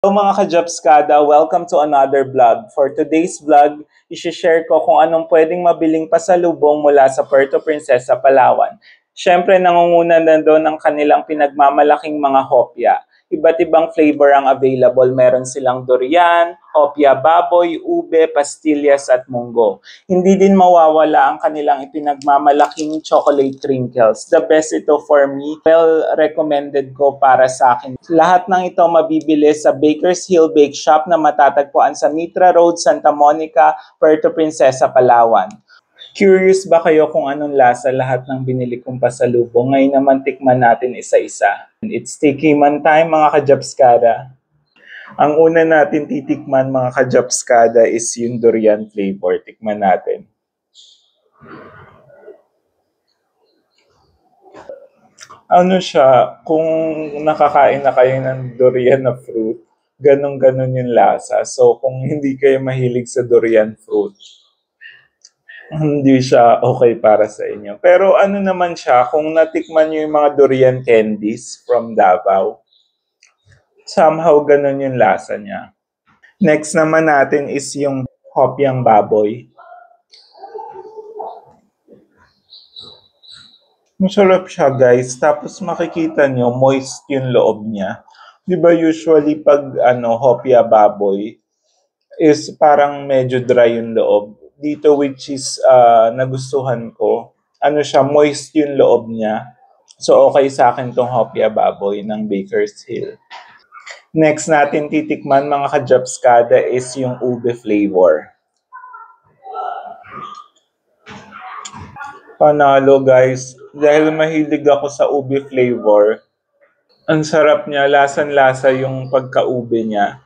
Hello mga ka-Jobskada, welcome to another vlog. For today's vlog, i-share ko kung anong pwedeng mabiling pasalubong mula sa Puerto Princesa, Palawan. Siyempre, nangunguna na doon ang kanilang pinagmamalaking mga hopya. Iba't ibang flavor ang available. Meron silang durian, hopya baboy, ube, pastillas at munggo. Hindi din mawawala ang kanilang ipinagmamalaking chocolate crinkles. The best ito for me. Well recommended ko para sa akin. Lahat ng ito mabibili sa Baker's Hill Bake Shop na matatagpuan sa Mitra Road, Santa Monica, Puerto Princesa, Palawan. Curious ba kayo kung anong lasa lahat ng binili kong pasalubong? Ngayon naman tikman natin isa-isa. It's Tikiman time mga ka-Jobskada. Ang una natin titikman mga ka-Jobskada is yung durian flavor. Tikman natin. Ano siya, kung nakakain na kayo ng durian na fruit, ganun-ganun yung lasa. So kung hindi kayo mahilig sa durian fruit, hindi siya okay para sa inyo. Pero ano naman siya, kung natikman nyo yung mga durian candies from Davao, somehow ganun yung lasa niya. Next naman natin is yung hopyang baboy. Masarap siya guys, tapos makikita nyo moist yung loob niya. Di ba usually pag hopya baboy is parang medyo dry yung loob. Dito which is nagustuhan ko, siya, moist yung loob niya. So okay sa akin tong hopya baboy ng Baker's Hill. Next natin titikman mga ka-Jobskada is yung ube flavor. Panalo guys, dahil mahilig ako sa ube flavor, ang sarap niya, lasan-lasa yung pagka-ube niya.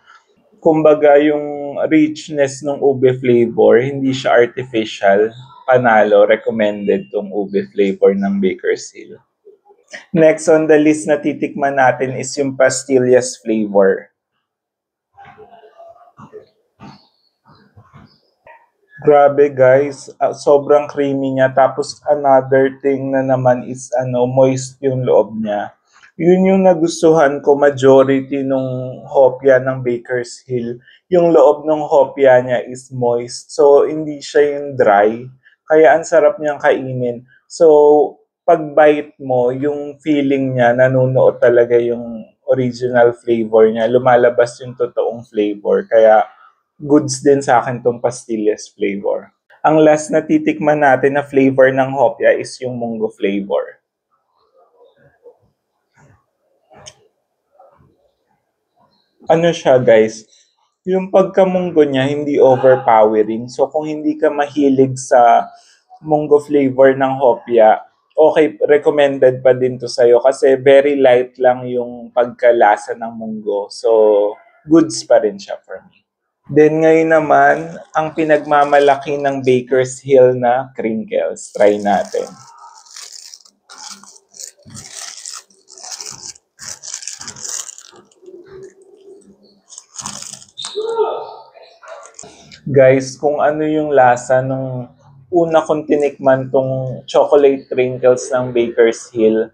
Kumbaga yung richness ng ube flavor, hindi siya artificial. Panalo, recommended tong ube flavor ng Baker's Hill. Next on the list na titikman natin is yung pastillas flavor. Grabe guys, sobrang creamy niya. Tapos another thing na naman is moist yung loob niya. Yun yung nagustuhan ko, majority nung hopya ng Baker's Hill. Yung loob ng hopya niya is moist. So, hindi siya yung dry. Kaya ang sarap niyang kainin. So, pag bite mo, yung feeling niya, nanunuot talaga yung original flavor niya. Lumalabas yung totoong flavor. Kaya, goods din sa akin tong pastillas flavor. Ang last na titikman natin na flavor ng hopya is yung munggo flavor. Ano siya guys, yung pagkamunggo niya hindi overpowering. So kung hindi ka mahilig sa munggo flavor ng hopya, okay, recommended pa din to sa'yo kasi very light lang yung pagkalasa ng munggo. So goods pa rin siya for me. Then ngayon naman, ang pinagmamalaki ng Baker's Hill na crinkles. Try natin. Guys, kung ano yung lasa nung una kong tinikman tong chocolate crinkles ng Baker's Hill,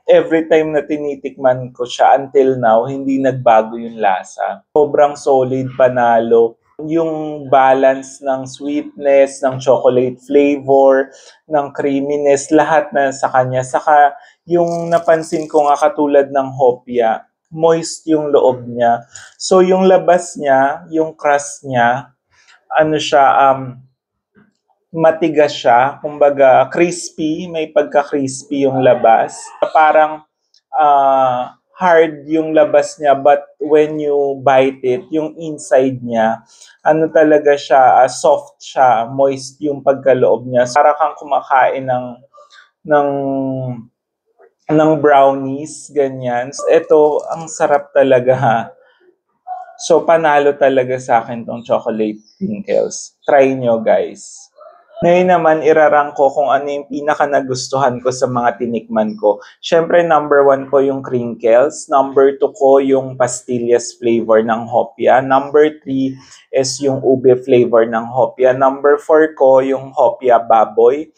every time na tinitikman ko siya until now, hindi nagbago yung lasa. Sobrang solid, panalo. Yung balance ng sweetness, ng chocolate flavor, ng creaminess, lahat na sa kanya. Saka yung napansin ko nga katulad ng hopya, moist yung loob niya. So yung labas niya, yung crust niya, matigas siya, kumbaga crispy, may pagka-crispy yung labas. Parang hard yung labas niya, but when you bite it, yung inside niya, talaga siya, soft siya, moist yung pagkaloob niya. Para kang kumakain ng ng brownies, ganyan. Ito, ang sarap talaga. So, panalo talaga sa akin tong chocolate crinkles. Try nyo, guys. Ngayon naman, irarang ko kung ano yung pinaka nagustuhan ko sa mga tinikman ko. Siyempre, number 1 ko yung crinkles. Number 2 ko yung pastillas flavor ng hopya. Number 3 is yung ube flavor ng hopya. Number 4 ko yung hopya baboy.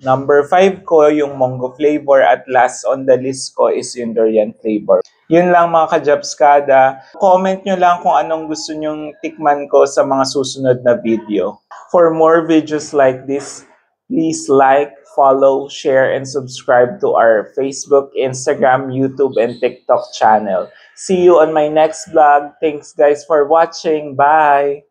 Number 5 ko yung mango flavor at last on the list ko is yung durian flavor. Yun lang mga ka-Japskada. Comment nyo lang kung anong gusto nyong tikman ko sa mga susunod na video. For more videos like this, please like, follow, share, and subscribe to our Facebook, Instagram, YouTube, and TikTok channel. See you on my next vlog. Thanks guys for watching. Bye!